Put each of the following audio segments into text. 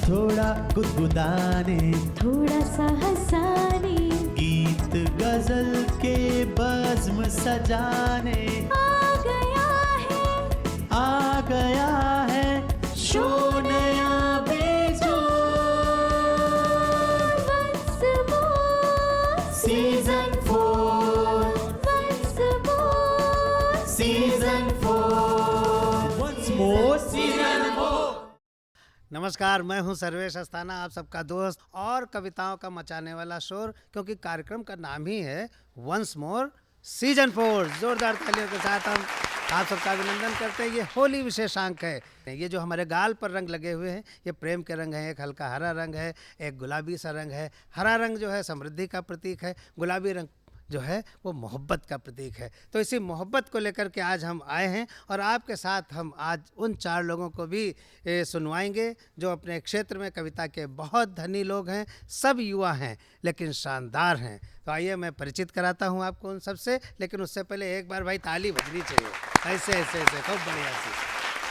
थोड़ा गुदगुदाने, थोड़ा सा हंसाने, गीत गजल के बज़्म सजाने आ गया है शो नया बेजोड़। Season 4, season 4, once more season 4। नमस्कार, मैं हूं सर्वेश अस्थाना, आप सबका दोस्त और कविताओं का मचाने वाला शोर, क्योंकि कार्यक्रम का नाम ही है वंस मोर सीजन 4। जोरदार तालियों के साथ हम आप सबका अभिनंदन करते हैं। ये होली विशेषांक है। ये जो हमारे गाल पर रंग लगे हुए हैं, ये प्रेम के रंग हैं। एक हल्का हरा रंग है, एक गुलाबी सा रंग है। हरा रंग जो है समृद्धि का प्रतीक है, गुलाबी रंग जो है वो मोहब्बत का प्रतीक है। तो इसी मोहब्बत को लेकर के आज हम आए हैं और आपके साथ हम आज उन 4 लोगों को भी सुनवाएंगे जो अपने क्षेत्र में कविता के बहुत धनी लोग हैं। सब युवा हैं लेकिन शानदार हैं। तो आइए मैं परिचित कराता हूं आपको उन सबसे, लेकिन उससे पहले एक बार भाई ताली बजनी चाहिए। ऐसे ऐसे ऐसे खूब बढ़िया से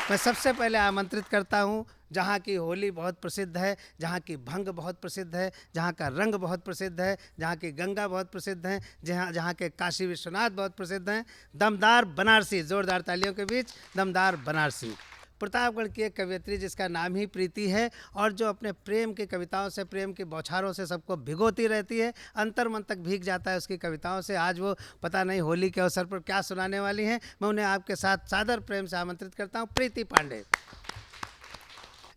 मैं सबसे पहले आमंत्रित करता हूं, जहाँ की होली बहुत प्रसिद्ध है, जहाँ की भंग बहुत प्रसिद्ध है, जहाँ का रंग बहुत प्रसिद्ध है, जहाँ की गंगा बहुत प्रसिद्ध है, जहाँ के काशी विश्वनाथ बहुत प्रसिद्ध हैं, दमदार बनारसी। जोरदार तालियों के बीच दमदार बनारसी। प्रतापगढ़ की एक कवयित्री जिसका नाम ही प्रीति है और जो अपने प्रेम की कविताओं से, प्रेम की बौछारों से सबको भिगोती रहती है, अंतर मन तक भीग जाता है उसकी कविताओं से। आज वो पता नहीं होली के अवसर पर क्या सुनाने वाली हैं। मैं उन्हें आपके साथ सादर प्रेम से आमंत्रित करता हूँ। प्रीति पांडे।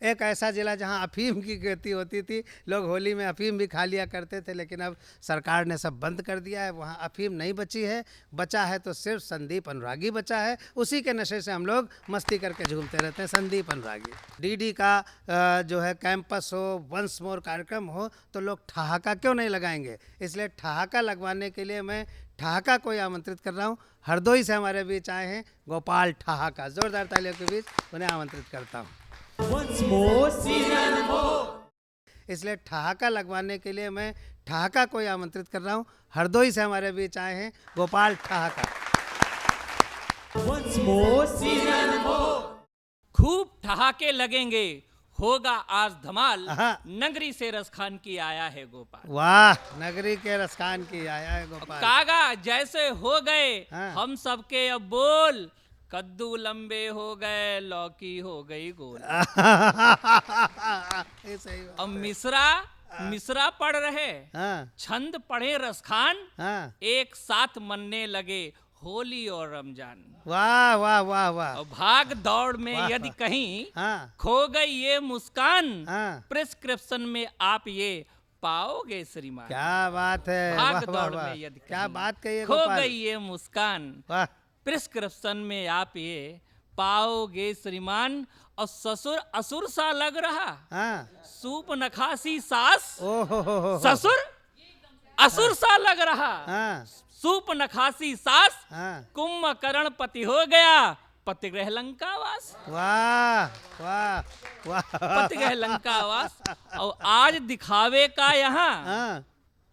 एक ऐसा जिला जहां अफीम की खेती होती थी, लोग होली में अफीम भी खा लिया करते थे, लेकिन अब सरकार ने सब बंद कर दिया है। वहां अफीम नहीं बची है, बचा है तो सिर्फ संदीप अनुरागी बचा है। उसी के नशे से हम लोग मस्ती करके झूमते रहते हैं। संदीप अनुरागी। डीडी का जो है कैंपस हो, वंस मोर कार्यक्रम हो, तो लोग ठहाका क्यों नहीं लगाएंगे। इसलिए ठहाका लगवाने के लिए मैं ठहाका को आमंत्रित कर रहा हूँ। हरदोई से हमारे बीच आए हैं गोपाल ठहाका। जोरदार तालियों के बीच उन्हें आमंत्रित करता हूँ। Once more season 4। इसलिए ठहाका लगवाने के लिए मैं ठहाका को आमंत्रित कर रहा हूँ। हरदोई से हमारे बीच आए हैं गोपाल ठहाका। Once more season 4। खूब ठहाके लगेंगे, होगा आज धमाल। आहा। नगरी से रसखान की आया है गोपाल। वाह, नगरी के रसखान की आया है गोपाल। कागा जैसे हो गए हाँ। हम सबके अब बोल, कद्दू लंबे हो गए लौकी हो गई गोल। ये सही बात अब है। मिसरा पढ़ रहे, हाँ छंद पढ़े रसखान, हाँ। एक साथ मनने लगे होली और रमजान। वाह वाह वाह वाह। और भाग दौड़ में वाह। यदि कहीं हाँ खो गई ये मुस्कान, हाँ। प्रिस्क्रिप्शन में आप ये पाओगे श्रीमान। क्या बात है। भाग वाह वाह दौड़ वाह। में यदि क्या कहीं बात कही है खो गोपाल। गई ये मुस्कान, वाह। प्रिस्क्रिप्शन में आप ये पाओगे श्रीमान। और ससुर असुर सा लग रहा, हाँ। सूप नखासी सास। ओहो हो। ससुर असुर सा लग रहा, हाँ सूप नखासी सास। हाँ। कुंभकर्ण पति हो गया, पतिग्रह लंकावास। वाह वाह वाह। पतिग्रह लंकावास। और आज दिखावे का यहाँ हाँ।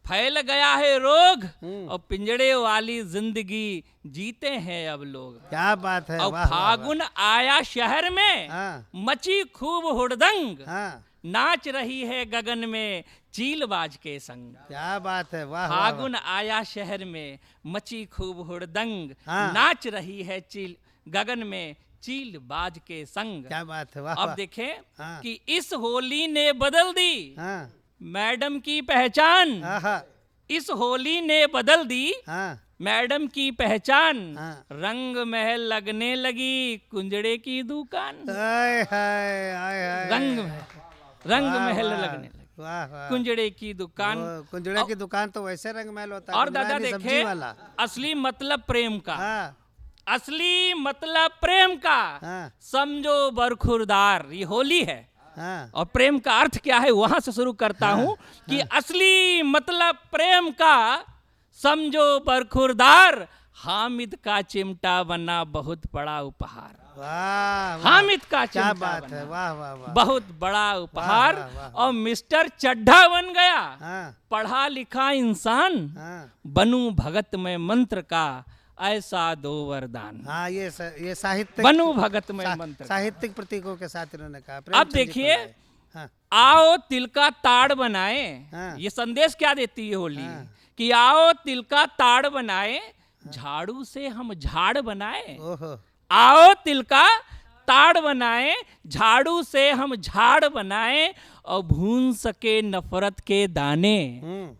फैल गया है रोग, और पिंजड़े वाली जिंदगी जीते हैं अब लोग। क्या बात है। और वाह, वाह, फागुन आया शहर में, हाँ। मची खूब हुड़दंग, हाँ। नाच रही है गगन में चीलबाज के संग। क्या बात है। वाह वाह, फागुन आया शहर में, मची खूब हुड़दंग, हाँ। नाच रही है चील गगन में चीलबाज के संग। क्या बात है। वाह अब वाह। देखें हाँ। कि इस होली ने बदल दी हाँ मैडम की पहचान। हाँ इस होली ने बदल दी हाँ। मैडम की पहचान। हाँ। रंग महल लगने लगी कुंजड़े की दुकान। हाय हाय हाय हाय। रंग वाह, महल वाह, लगने लगी वाह वाह। कुंजड़े की दुकान। वो कुंजड़े की दुकान तो वैसे रंग महल होता है। और कुंजड़ा दादा की सब्जी देखे वाला। असली मतलब प्रेम का, हाँ असली मतलब प्रेम का। हाँ समझो बरखुरदार, ये होली है हाँ। और प्रेम का अर्थ क्या है वहां से शुरू करता हूं कि असली मतलब प्रेम का समझो बरखुरदार, हामिद का चिमटा बना बहुत बड़ा उपहार। वाह वाह। हामिद का क्या चिमटा बात बना है। वाह वाह वाह। बहुत बड़ा उपहार। वाह, वाह, वाह। और मिस्टर चड्ढा बन गया, हाँ पढ़ा लिखा इंसान। हाँ बनू भगत में मंत्र का ऐसा दो वरदान। हाँ। ये साहित्यिक बनू भगत में मंत्र का। साहित्यिक प्रतीकों के साथ इन्होंने कहा। अब देखिए हाँ आओ तिल का ताड़ बनाए। हाँ। ये संदेश क्या देती है होली? हाँ। कि आओ तिल का ताड़ बनाए, झाड़ू से हम झाड़ बनाए। ओहो आओ तिल का ताड़ बनाए, झाड़ू से हम झाड़ बनाए, और भून सके नफरत के दाने।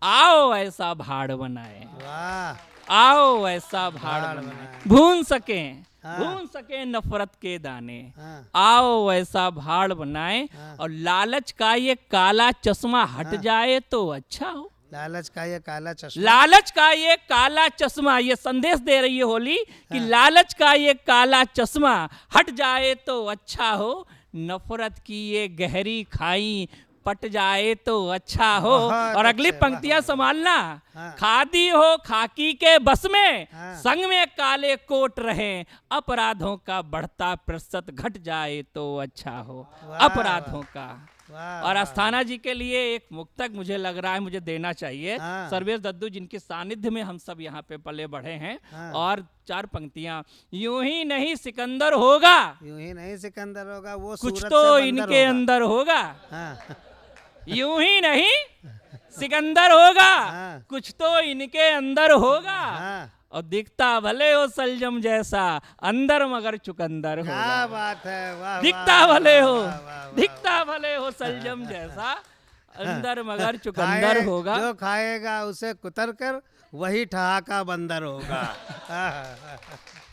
आओ ऐसा भाड़ बनाए, वाह आओ ऐसा भाड़ भाड़ बनाए, बनाए। भून सके हाँ। भून सके नफरत के दाने। हाँ आओ ऐसा भाड़ बनाए, हाँ। और लालच का ये काला चश्मा हट जाए तो अच्छा हो। लालच का ये काला चश्मा। लालच का ये काला चश्मा, ये संदेश दे रही है होली कि हाँ। लालच का ये काला चश्मा हट जाए तो अच्छा हो। नफरत की ये गहरी खाई पट जाए तो अच्छा हो। बहुत और अगली अच्छे, पंक्तियां वाह, संभालना। हाँ। खादी हो खाकी के बस में, हाँ। संग में काले कोट रहे, अपराधों का बढ़ता प्रतिशत घट जाए तो अच्छा हो। वाह, अपराधों का। वाह और वाह। अस्थाना जी के लिए एक मुक्तक मुझे लग रहा है मुझे देना चाहिए। हाँ। सर्वेश दद्दू जिनके सानिध्य में हम सब यहाँ पे पले बढ़े हैं। हाँ। और 4 पंक्तियां। यूं ही नहीं सिकंदर होगा, यूं ही नहीं सिकंदर होगा, वो कुछ सूरत तो से बंदर इनके होगा। अंदर होगा। हाँ यूं ही नहीं सिकंदर होगा, हाँ। कुछ तो इनके अंदर होगा। हाँ और दिखता भले हो सलजम जैसा, अंदर मगर चुकंदर क्या होगा। बात है, वाह दिखता वाह, भले हो, वाह, वाह, वाह। दिखता भले हो सलजम जैसा, अंदर मगर चुकंदर खाए- होगा। जो खाएगा उसे कुतर कर वही ठहाका बंदर होगा।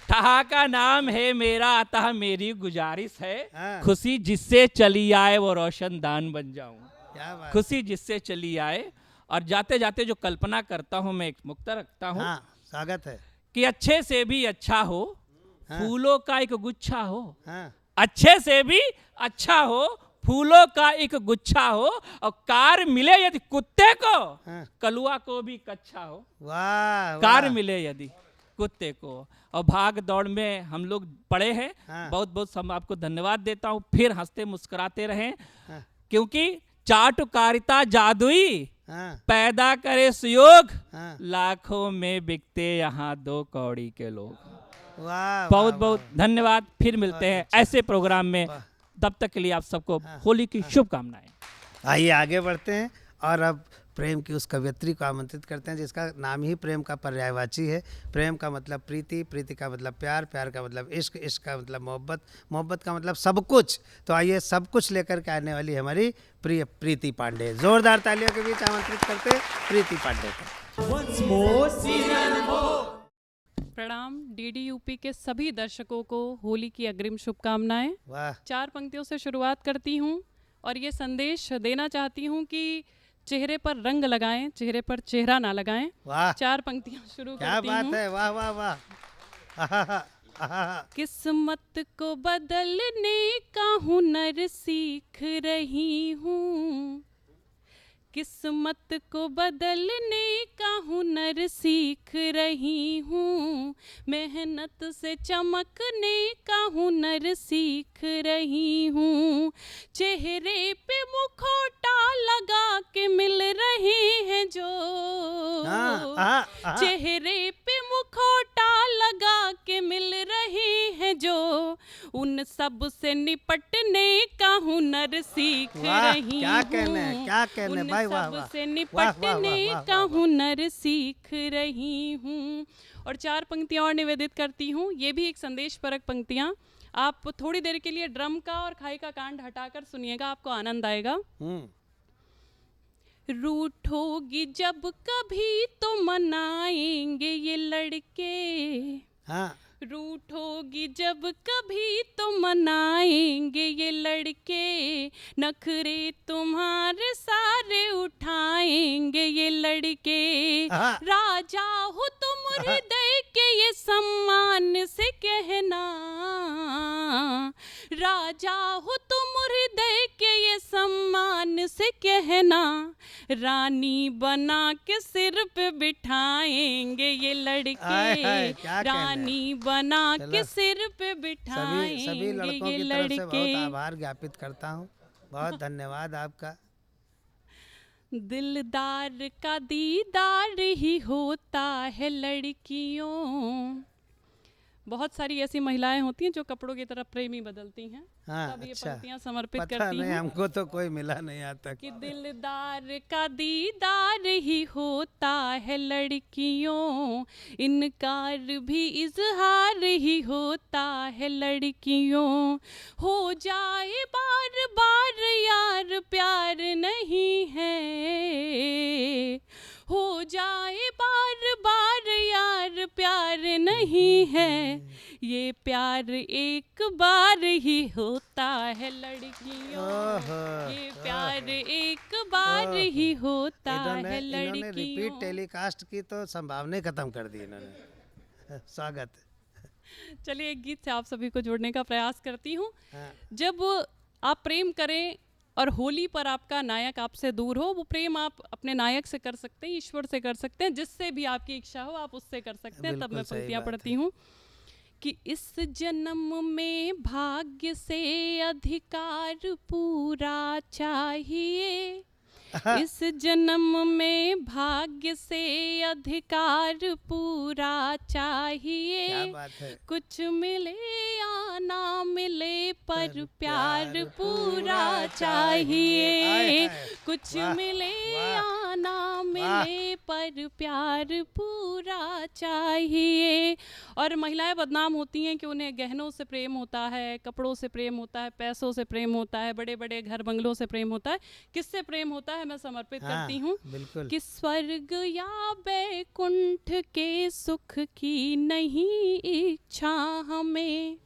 ठहा नाम है मेरा, अतः मेरी गुजारिश है, हाँ। खुशी जिससे चली आए वो रोशनदान बन जाऊं। क्या बात। खुशी जिससे चली आए। और जाते जाते जो कल्पना करता हूं मैं, एक मुक्ता रखता हूं हाँ स्वागत है। कि अच्छे से भी अच्छा हो, हाँ। फूलों का एक गुच्छा हो। हाँ अच्छे से भी अच्छा हो, फूलों का एक गुच्छा हो, और कार मिले यदि कुत्ते को, हाँ। कलुआ को भी कच्चा हो। वाह कार वाह। मिले यदि कुत्ते को। और भाग दौड़ में हम लोग पड़े हैं। हाँ। बहुत बहुत हम आपको धन्यवाद देता हूँ। फिर हंसते मुस्कुराते रहें, हाँ। क्योंकि चाटुकारिता जादुई हाँ पैदा करे सुयोग, हाँ। लाखों में बिकते यहाँ 2 कौड़ी के लोग। वाह बहुत वाह, बहुत वाह। धन्यवाद। फिर मिलते हैं ऐसे प्रोग्राम में। वाह। तब तक के लिए आप सबको होली की शुभकामनाएं। आइए आगे बढ़ते हैं और अब प्रेम की उस कवयित्री को आमंत्रित करते हैं जिसका नाम ही प्रेम का पर्यायवाची है। प्रेम का मतलब प्रीति, प्रीति का मतलब प्यार, प्यार का मतलब इश्क, इश्क का मतलब मोहब्बत, मोहब्बत का मतलब सब कुछ। तो आइए सब कुछ लेकर के आने वाली हमारी प्रिय प्रीति पांडे। जोरदार तालियों के बीच आमंत्रित करते हैं प्रीति पांडे को। once more season more प्रणाम। डीडी यूपी के सभी दर्शकों को होली की अग्रिम शुभकामनाएं। वाह 4 पंक्तियों से शुरुआत करती हूँ और ये संदेश देना चाहती हूँ कि चेहरे पर रंग लगाएं, चेहरे पर चेहरा ना लगाएं। वाह 4 पंक्तियाँ शुरू क्या करती बात हूँ। है, वाह वाह वाह। आहा, आहा। किस्मत को बदलने का हुनर सीख रही हूँ, किस्मत को बदलने का हुनर सीख रही हूँ, मेहनत से चमकने का हुनर सीख रही हूँ, चेहरे पे मुखौटा लगा के मिल रहे हैं जो, हाँ, आहा, आहा। चेहरे पे मुखौटा लगा के मिल रहे हैं जो, उन सब से निपटने का हुनर सीख वाह, रही क्या कहने हैं, हूँ, क्या कहने, उन भाई, वाह, सब वाह। से वाह, वाह, निपटने वाह, वाह, का वाह। हुनर सीख रही हूँ। और 4 पंक्तियाँ और निवेदित करती हूँ। ये भी एक संदेश परक पंक्तियाँ। आप थोड़ी देर के लिए ड्रम का और खाई का कांड हटाकर सुनिएगा, आपको आनंद आएगा। रूठोगी जब कभी तो मनाएंगे ये लड़के, हाँ रूठोगी जब कभी तो मनाएंगे ये लड़के, नखरे तुम्हारे सारे उठाएंगे ये लड़के, आहा। राजा हो तुम हृदय के ये सम्मान से कहना, राजा हो तुम हृदय के ये सम्मान से कहना, रानी बना के सिर पे बिठाएंगे ये आय, लड़के, हाय, क्या कहने। रानी बना चलो। के सिर पे सभी बिठाएंगे लड़कों ये की तरफ से लड़के। बहुत आभार ज्ञापित करता हूँ। बहुत धन्यवाद आपका। दिलदार का दीदार ही होता है लड़कियों, बहुत सारी ऐसी महिलाएं होती हैं जो कपड़ों की तरफ प्रेमी बदलती हैं। हाँ, तब ये अच्छा। पंक्तियां समर्पित पता करती नहीं, हूँ हमको तो कोई मिला नहीं आज तक। कि दिलदार का दीदार ही होता है लड़कियों, इनकार भी इजहार ही होता है लड़कियों। हो जाए बार बार यार प्यार नहीं है, हो जाए बार बार यार प्यार नहीं है, ये प्यार एक बार ही होता है लड़कियों, ओहो, ये प्यार एक बार ही होता है इन्होंने रिपीट लड़कियों। टेलीकास्ट की तो संभावना ही खत्म कर दी इन्होंने। स्वागत। चलिए एक गीत से आप सभी को जोड़ने का प्रयास करती हूँ। हाँ। जब आप प्रेम करें और होली पर आपका नायक आपसे दूर हो, वो प्रेम आप अपने नायक से कर सकते हैं, ईश्वर से कर सकते हैं, जिससे भी आपकी इच्छा हो आप उससे कर सकते हैं। तब बिल्कुल मैं सही पंक्तियाँ बात पढ़ती है। हूँ कि इस जन्म में भाग्य से अधिकार पूरा चाहिए, इस जन्म में भाग्य से अधिकार पूरा क्या चाहिए, बात है। कुछ मिले या ना मिले पर पर प्यार प्यार पूरा पूरा चाहिए, आय हाय। कुछ वाह, मिले वाह, या ना मिले पर प्यार पूरा चाहिए। और महिलाएं बदनाम होती हैं कि उन्हें गहनों से प्रेम होता है, कपड़ों से प्रेम होता है, पैसों से प्रेम होता है, बड़े बड़े घर बंगलों से प्रेम होता है। किससे प्रेम होता है मैं समर्पित हाँ, करती हूँ बिल्कुल। कि स्वर्ग या बैकुंठ के सुख की नहीं इच्छा हमें,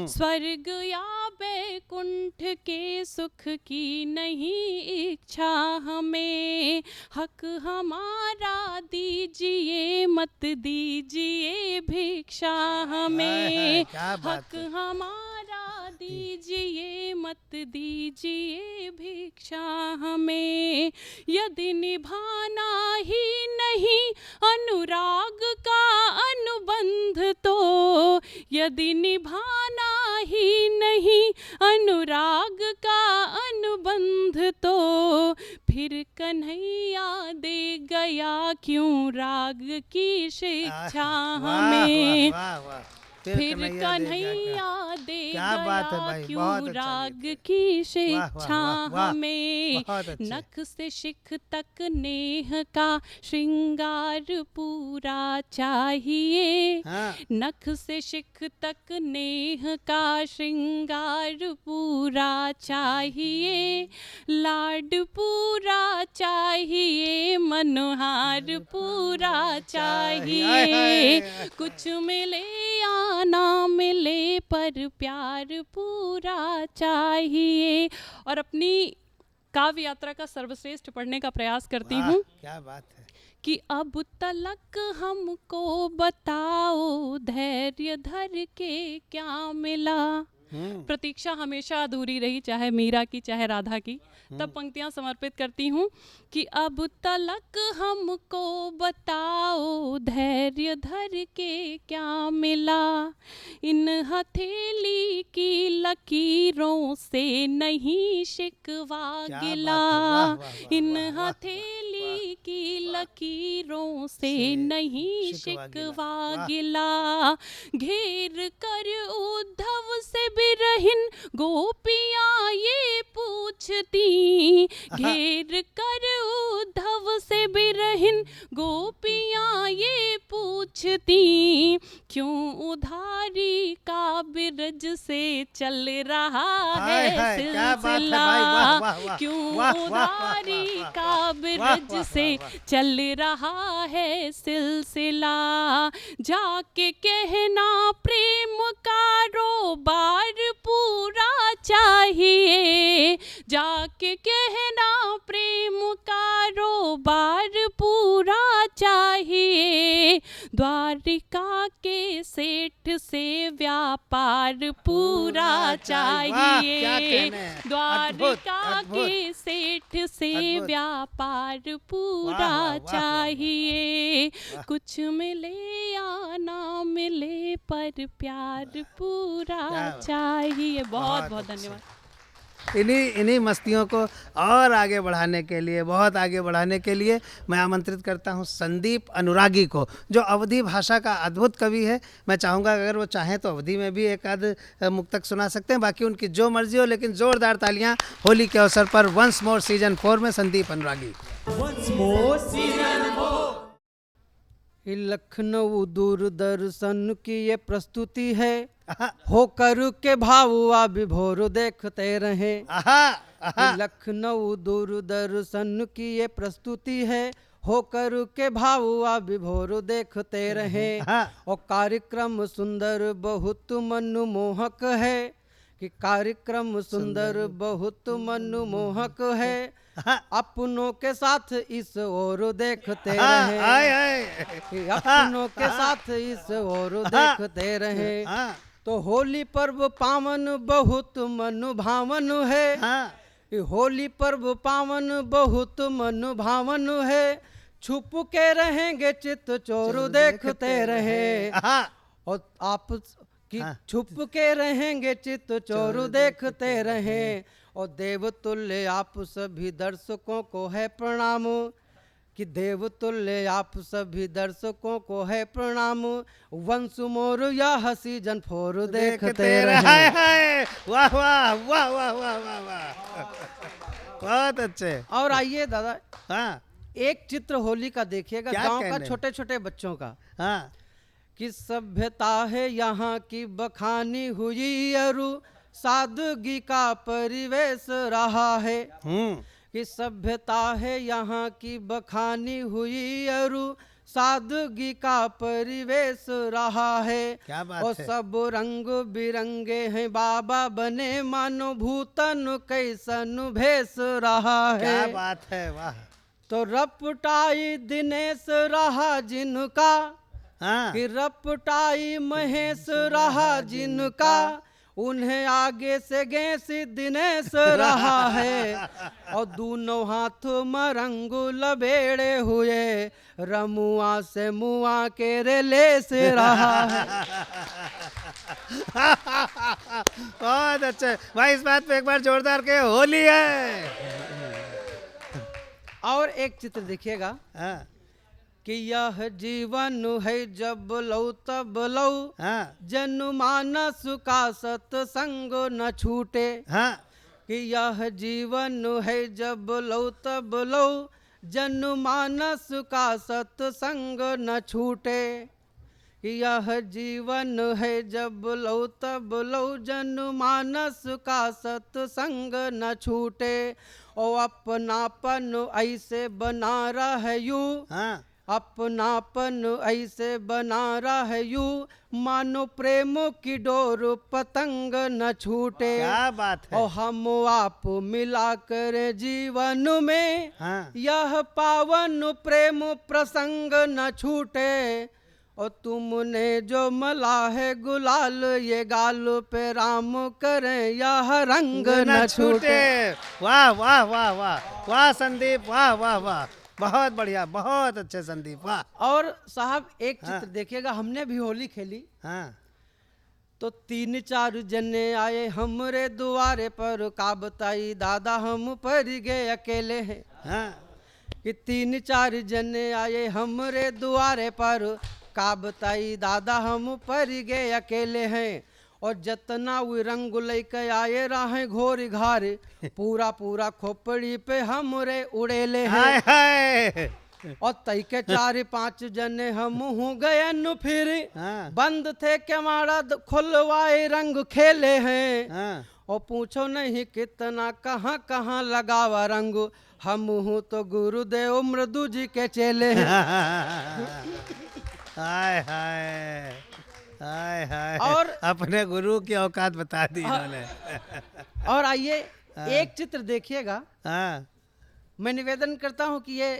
स्वर्ग या बैकुंठ के सुख की नहीं इच्छा हमें, हक हमारा दीजिए मत दीजिए भिक्षा हमें, क्या बात हक है। हमारा दीजिए मत दीजिए भिक्षा हमें। यदि निभाना ही नहीं अनुराग का अनुबंध तो, यदि निभाना ही नहीं अनुराग का अनुबंध तो, फिर कन्हैया दे गया क्यों राग की शिक्षा हमें, वाह, वाह। फिर कन्हैया कन्हैया दे क्या बात है गया भाई, क्यों बहुत अच्छा राग गीत है। की वाह, शिक्षा वाह, वाह, हमें। बहुत अच्छे। नख से शिख तक नेह का श्रृंगार पूरा चाहिए, हाँ। नख से शिख तक नेह का श्रृंगार पूरा चाहिए, लाड पूरा चाहिए, मनोहार पूरा चाहिए, कुछ मिले या ना मिले पर प्यार पूरा चाहिए। और अपनी काव्य यात्रा का सर्वश्रेष्ठ पढ़ने का प्रयास करती वाह, हूँ क्या बात है। कि अब तलक हमको बताओ धैर्य धर के क्या मिला। प्रतीक्षा हमेशा अधूरी रही, चाहे मीरा की चाहे राधा की। तब पंक्तियां समर्पित करती हूँ कि अब तलक हमको बताओ धैर्य धर के क्या मिला, इन हथेली की लकीरों से नहीं शिकवा क्या गिला, बात है, वाह, वाह, वाह, इन वाह, वाह, हथेली की लकीरों से नहीं शिकवा शिकवा गिला, गिला, घेर कर उद्धव से बिरहिन गोपियां ये पूछती, घेर कर उद्धव से बिरहिन गोपियां ये पूछती, क्यों उधारी का बिरज से चल रहा हाय, है हाय, क्या बात है सिलसिला, भाई, वाह, वाह, वाह, क्यों वाह, वाह, वाह, उधारी वाह, का वाह, बिरज वाह, से वाह, वाह। चल रहा है सिलसिला, जाके कहना प्रेम कारोबार पूरा चाहिए, जाके कहना प्रेम कारोबार पूरा चाहिए, द्वारिका के सेठ से व्यापार पूरा वाह, क्या चाहिए, कहने हैं। द्वारिका अद्भुत, के सेठ से अद्भुत। व्यापार पूरा वाह, वाह, वाह, चाहिए, कुछ मिले या ना मिले पर प्यार पूरा क्या बात। चाहिए। बहुत बहुत अच्छा। धन्यवाद। इन्हीं मस्तियों को और आगे बढ़ाने के लिए, बहुत आगे बढ़ाने के लिए मैं आमंत्रित करता हूं संदीप अनुरागी को, जो अवधी भाषा का अद्भुत कवि है। मैं चाहूँगा अगर वो चाहें तो अवधी में भी एक आध मुक्तक सुना सकते हैं, बाकी उनकी जो मर्जी हो, लेकिन जोरदार तालियां होली के अवसर पर वंस मोर सीजन 4 में संदीप अनुरागी। once more season 4। Lucknow Doordarshan की ये प्रस्तुति है, होकर के भावुआ विभोर देखते रहे। लखनऊ दूरदर्शन की ये प्रस्तुति है, होकर के भावुआ विभोर देखते रहे। और कार्यक्रम सुंदर बहुत मनमोहक है, कि कार्यक्रम सुंदर बहुत मनमोहक है। अपनों के साथ इस ओर देखते रहे, अपनों के साथ इस ओर देखते रहे। तो होली पर्व पावन बहुत मनभावन है, होली पर्व पावन बहुत मनभावन है। छुप के रहेंगे चित चोर देखते रहे, और आप कि छुप के रहेंगे चित चोर देखते रहे। और देवतुल्य आप सभी दर्शकों को है प्रणाम, कि देवतुल्य आप सभी दर्शकों को है प्रणाम। वंस मोर यह सीजन 4 देखते रहे। वाह वाह वाह वाह वाह वाह वाह, बहुत अच्छे। और आइए दादा, हाँ, एक चित्र होली का देखिएगा, गांव का, छोटे छोटे बच्चों का। हाँ, कि सभ्यता है यहाँ की बखानी हुई, अरु सादगी का परिवेश रहा है। कि सभ्यता है यहाँ की बखानी हुई, अरु सादगी का परिवेश रहा है। क्या बात और है। सब रंग बिरंगे हैं बाबा बने, मानो भूतन कैसन भेष रहा है। क्या बात है, वाह। तो रपटाई दिनेश रहा जिनका, हाँ, कि रपटाई महेश रहा जिनका, उन्हें आगे से गेसी दिनेश रहा है। और दोनों हाथ मरंग लबेड़े हुए, रमुआ से मुआ के रेले से रहा है। बहुत अच्छे भाई, इस बात पे एक बार जोरदार के होली है। और एक चित्र देखिएगा, हाँ, कि यह जीवन है जब लो तब लो, हाँ, जनमानस का सत्संग न छूटे। हाँ, कि यह जीवन है जब लो तब लो, जनमानस का सत्संग न छूटे। कि यह जीवन है जब लो तब लो, जनमानस का सत्संग न छूटे। और अपनापन ऐसे बना रहयू, हाँ, अपनापन ऐसे बना रहयू, मानो प्रेम की डोर पतंग न छूटे। क्या बात है। और हम आप मिला कर जीवन में, हाँ, यह पावन प्रेम प्रसंग न छूटे। और तुमने जो मला है गुलाल, ये गाल पे राम करे यह रंग न छूटे। वाह वाह वाह वाह वाह संदीप, वाह वाह वाह, बहुत बढ़िया, बहुत अच्छे संदीप, वाह। और साहब एक चित्र हाँ। देखिएगा, हमने भी होली खेली, हाँ, तो 3-4 जने आए हमरे दुआरे पर, का बताई दादा हम पर गए अकेले हैं। हाँ, कि 3-4 जने आए हमरे दुआरे पर, का बताई दादा हम पर गए अकेले हैं। और जतना वो रंग लेके आए रहे घोर घार, पूरा पूरा खोपड़ी पे हमरे उड़ेले हाय हैं। हाय, और तई के 4-5 जने हम हो गए न फिर, हाँ, बंद थे केवाड़ा खुलवाए रंग खेले हैं। हाँ, और पूछो नहीं कितना कहाँ कहाँ लगावा रंग, हम हूँ तो गुरुदेव मृदु जी के चेले हैं। हाय हाय हाय हाय, और अपने गुरु की औकात बता दी इन्होंने। और आइए एक चित्र देखिएगा, हाँ, मैं निवेदन करता हूँ कि ये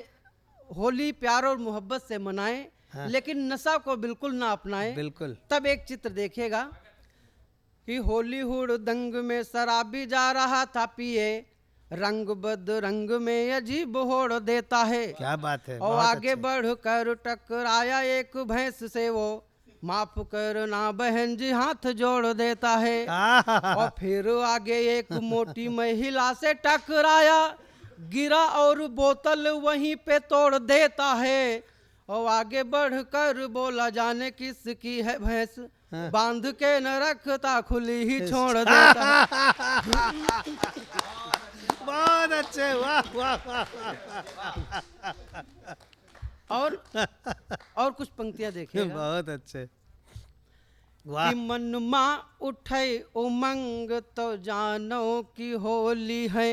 होली प्यार और मोहब्बत से मनाएं, लेकिन नशा को बिल्कुल ना अपनाएं। बिल्कुल। तब एक चित्र देखिएगा, कि होली हुड़ दंग में शराबी जा रहा था पिए, रंग बद रंग में अजीब होड़ देता है। क्या बात है। और बहुत आगे अच्छे। बढ़ कर टकराया एक भैंस से वो, माफ करना बहन जी हाथ जोड़ देता है। और फिर आगे एक मोटी महिला से टकराया, गिरा और बोतल वहीं पे तोड़ देता है। और आगे बढ़कर बोला जाने किसकी है भैंस, बांध के न रखता खुली ही छोड़ देता है। बहुत अच्छे, वाह वाह वाह। और कुछ पंक्तियां देखिए। बहुत अच्छे, वाह। कि मन माँ उठे उमंग तो जानो कि होली है।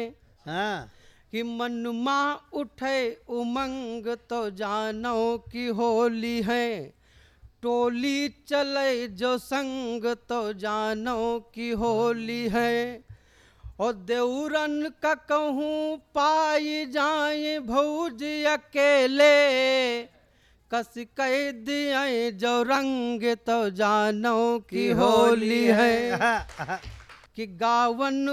हाँ, कि मन माँ उठे उमंग तो जानो कि होली है। टोली चले जो संग तो जानो कि होली है। और देवरन का कहूँ पाई जाए भौज अकेले, कस कह दिए जो रंग तो जानो कि होली है। कि गावन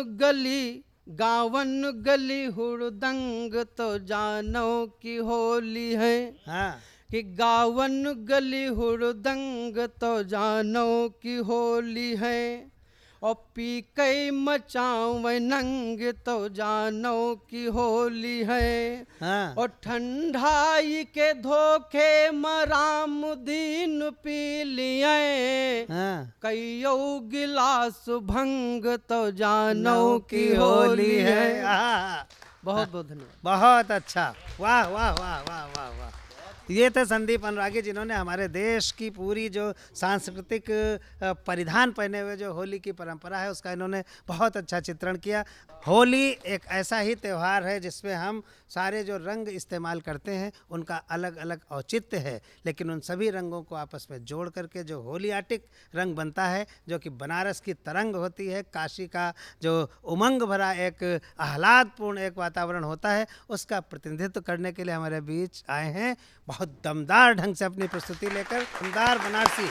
गली हुड़दंग तो जानो कि होली है। हाँ, कि गावन गली हुड़दंग तो जानो कि होली है। और पी कई मचाओ नंग तो जानो कि होली है। हाँ। और ठंडाई के धोखे मराम दीन पी लिए, हाँ। कईयो गिलास भंग तो जानो कि होली है। बहुत बहुत धन्यवाद। बहुत अच्छा, वाह वाह वाह वाह वाह वाह। ये थे संदीप अनुरागी, जिन्होंने हमारे देश की पूरी जो सांस्कृतिक परिधान पहने हुए जो होली की परंपरा है उसका इन्होंने बहुत अच्छा चित्रण किया। होली एक ऐसा ही त्यौहार है जिसमें हम सारे जो रंग इस्तेमाल करते हैं उनका अलग अलग औचित्य है, लेकिन उन सभी रंगों को आपस में जोड़ करके जो होलियाटिक रंग बनता है, जो कि बनारस की तरंग होती है, काशी का जो उमंग भरा एक आह्लादपूर्ण एक वातावरण होता है, उसका प्रतिनिधित्व करने के लिए हमारे बीच आए हैं बहुत दमदार ढंग से अपनी प्रस्तुति लेकर दमदार बनारसी।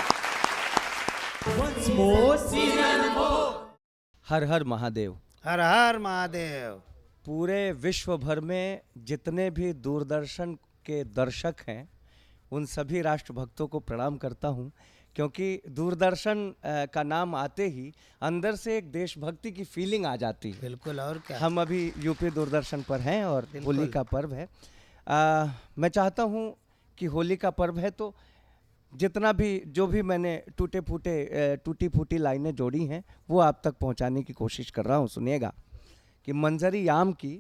Once more, season 4. हर हर महादेव। हर हर महादेव। पूरे विश्व भर में जितने भी दूरदर्शन के दर्शक हैं उन सभी राष्ट्रभक्तों को प्रणाम करता हूं, क्योंकि दूरदर्शन का नाम आते ही अंदर से एक देशभक्ति की फीलिंग आ जाती है। बिल्कुल, और क्या। हम अभी यूपी दूरदर्शन पर हैं और बिल्कुल। होली का पर्व है। मैं चाहता हूं कि होली का पर्व है तो जितना भी जो भी मैंने टूटी फूटी लाइनें जोड़ी हैं वो आप तक पहुंचाने की कोशिश कर रहा हूं। सुनिएगा कि मंजरी आम की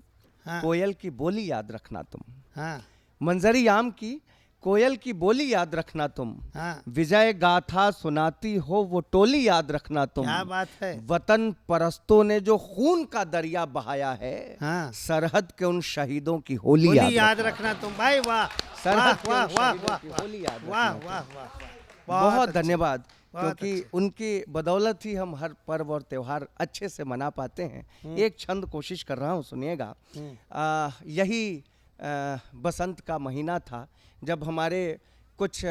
हाँ। कोयल की बोली याद रखना तुम। हाँ। मंजरी आम की कोयल की बोली याद रखना तुम। हाँ। विजय गाथा सुनाती हो वो टोली याद रखना तुम। क्या बात है। वतन परस्तों ने जो खून का दरिया बहाया है, हाँ। सरहद के उन शहीदों की होली होली याद रखना तुम। भाई वाह, सरहद के वाह उन वाह शहीदों वाह की होली याद वाह रखना वाह तुम। वाह। बहुत अच्छे, धन्यवाद, बहुत क्योंकि अच्छे। उनकी बदौलत ही हम हर पर्व और त्योहार अच्छे से मना पाते हैं। एक छंद कोशिश कर रहा हूँ, सुनिएगा। यही बसंत का महीना था जब हमारे कुछ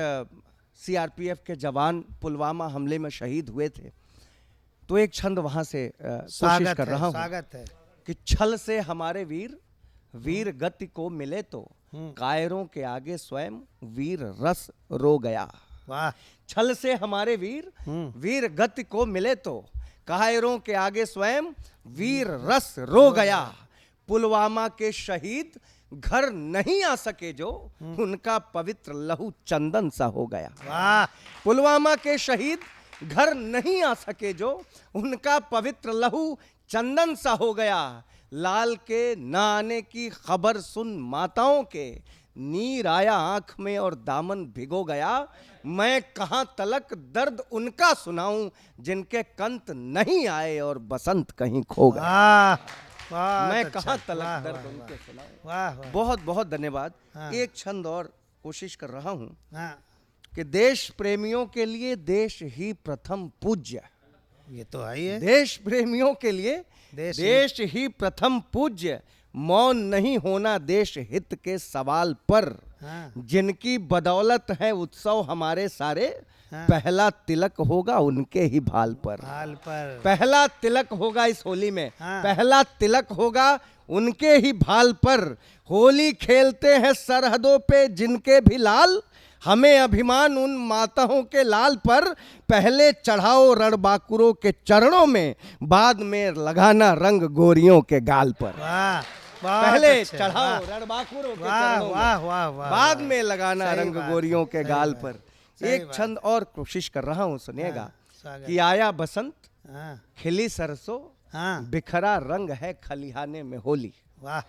सीआरपीएफ के जवान पुलवामा हमले में शहीद हुए थे, तो एक छंद वहाँ से कोशिश कर रहा हूँ। स्वागत है। कि छल से हमारे वीर गति को मिले तो कायरों के आगे स्वयं वीर रस रो गया। वाह। छल से हमारे वीर गति को मिले तो कायरों के आगे स्वयं वीर रस रो गया। पुलवामा के शहीद घर नहीं आ सके जो, उनका पवित्र लहू चंदन सा हो गया। वाह। पुलवामा के शहीद घर नहीं आ सके जो, उनका पवित्र लहू चंदन सा हो गया। लाल के न आने की खबर सुन माताओं के, नीर आया आंख में और दामन भिगो गया। मैं कहां तलक दर्द उनका सुनाऊं, जिनके कंत नहीं आए और बसंत कहीं खो गया। मैं कहां तलक दर्द उनके सुनाऊं। वाह। बहुत बहुत धन्यवाद। हाँ। एक छंद और कोशिश कर रहा हूं हाँ। कि देश प्रेमियों के लिए देश ही प्रथम पूज्य। ये तो है ही है। देश प्रेमियों के लिए देश ही प्रथम पूज्य। मौन नहीं होना देश हित के सवाल पर। हाँ। जिनकी बदौलत है उत्सव हमारे सारे, हाँ। पहला तिलक होगा उनके ही भाल पर। हाल पर। पहला तिलक होगा इस होली में। हाँ। पहला तिलक होगा उनके ही भाल पर। होली खेलते हैं सरहदों पे जिनके भी लाल, हमें अभिमान उन माताओं के लाल पर, पहले चढ़ाओ रणबांकुरों के चरणों में, बाद में लगाना रंग गोरियों के गाल पर। वाह, बहुत पहले अच्छे, चढ़ाओ वाह, रणबांकुरों के वाह, चरणों वाह, में, वाह, वाह, बाद वाह। में लगाना सही रंग बात, गोरियों के सही गाल बात, पर। सही एक बात। छंद और कोशिश कर रहा हूँ, सुनिएगा। स्वागत। कि आया बसंत, हाँ, खिली सरसों, हाँ, बिखरा रंग है खलिहाने में होली। वाह,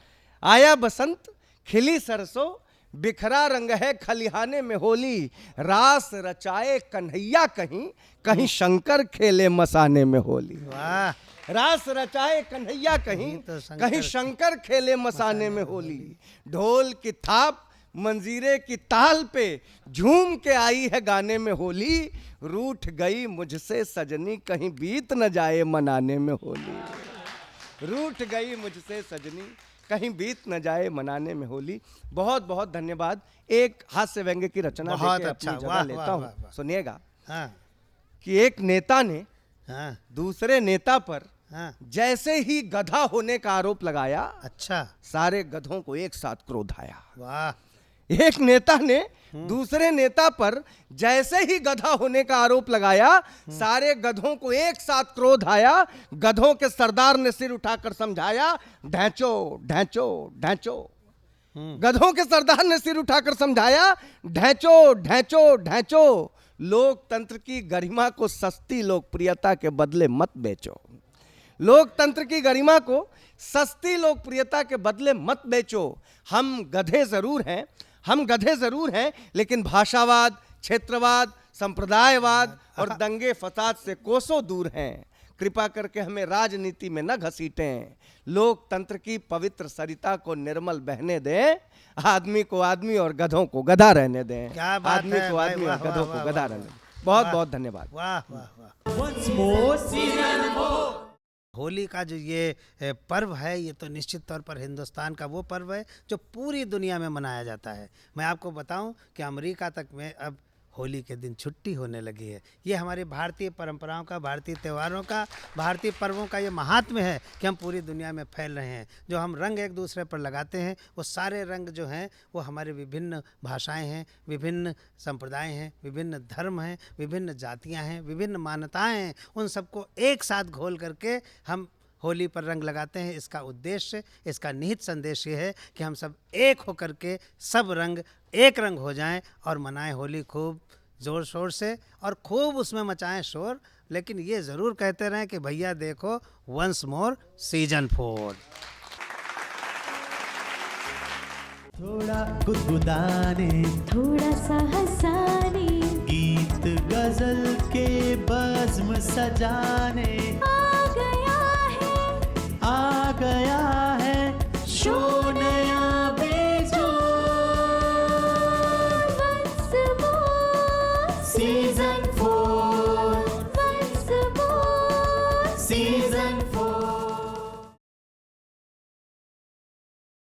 आया बसंत, खिली सरसों, बिखरा रंग है खलिहाने में होली। रास रचाए कन्हैया कहीं, कहीं शंकर खेले मसाने में होली। वाह, रास रचाए कन्हैया कहीं, तो शंकर कहीं शंकर खेले मसाने में होली। ढोल की थाप, मंजीरे की ताल पे, झूम के आई है गाने में होली। रूठ गई मुझसे सजनी, कहीं बीत न जाए मनाने में होली। रूठ गई मुझसे सजनी, कहीं बीत न जाए मनाने में होली। बहुत बहुत धन्यवाद। एक हास्य व्यंग्य की रचना बहुत देके अच्छा, अपनी वाह, जगह लेता वाह, हूँ, वाह, वाह। सुनिएगा। हाँ, कि एक नेता ने हाँ, दूसरे नेता पर हाँ, जैसे ही गधा होने का आरोप लगाया, अच्छा, सारे गधों को एक साथ क्रोध आया। वाह, एक नेता ने दूसरे नेता पर जैसे ही गधा होने का आरोप लगाया, सारे गधों को एक साथ क्रोध आया। गधों के सरदार ने सिर उठाकर समझाया, ढैंचो ढैंचो ढैंचो। गधों के सरदार ने सिर उठाकर समझाया, ढैंचो ढैंचो ढैंचो। लोकतंत्र की गरिमा को सस्ती लोकप्रियता के बदले मत बेचो। लोकतंत्र की गरिमा को सस्ती लोकप्रियता के बदले मत बेचो। हम गधे जरूर हैं, लेकिन भाषावाद, क्षेत्रवाद, संप्रदायवाद और दंगे फसाद से कोसों दूर हैं। कृपा करके हमें राजनीति में न घसीटें। लोकतंत्र की पवित्र सरिता को निर्मल बहने दें। आदमी को आदमी और गधों को गधा रहने दें। क्या बात आदमी है को भाई, आदमी वाह, और गधों वाह, को वाह, गधा वाह, रहने दें। वाह। बहुत बहुत धन्यवाद। वाह, वाह, वाह। Once more, season 4. होली का जो ये पर्व है, ये तो निश्चित तौर पर हिंदुस्तान का वो पर्व है जो पूरी दुनिया में मनाया जाता है। मैं आपको बताऊं कि अमेरिका तक में अब होली के दिन छुट्टी होने लगी है। ये हमारी भारतीय परंपराओं का, भारतीय त्योहारों का, भारतीय पर्वों का ये महात्म्य है कि हम पूरी दुनिया में फैल रहे हैं। जो हम रंग एक दूसरे पर लगाते हैं, वो सारे रंग जो हैं वो हमारे विभिन्न भाषाएं हैं, विभिन्न संप्रदाय हैं, विभिन्न धर्म हैं, विभिन्न जातियां हैं, विभिन्न मान्यताएं हैं। उन सबको एक साथ घोल करके हम होली पर रंग लगाते हैं। इसका उद्देश्य, इसका निहित संदेश ये है कि हम सब एक होकर के सब रंग एक रंग हो जाएं और मनाएं होली खूब ज़ोर शोर से और खूब उसमें मचाएं शोर। लेकिन ये ज़रूर कहते रहें कि भैया देखो वंस मोर सीजन 4। थोड़ा गुदगुदाने, थोड़ा सा हंसाने, गीत गजल के बज़्म सजाने आ गया है आ गया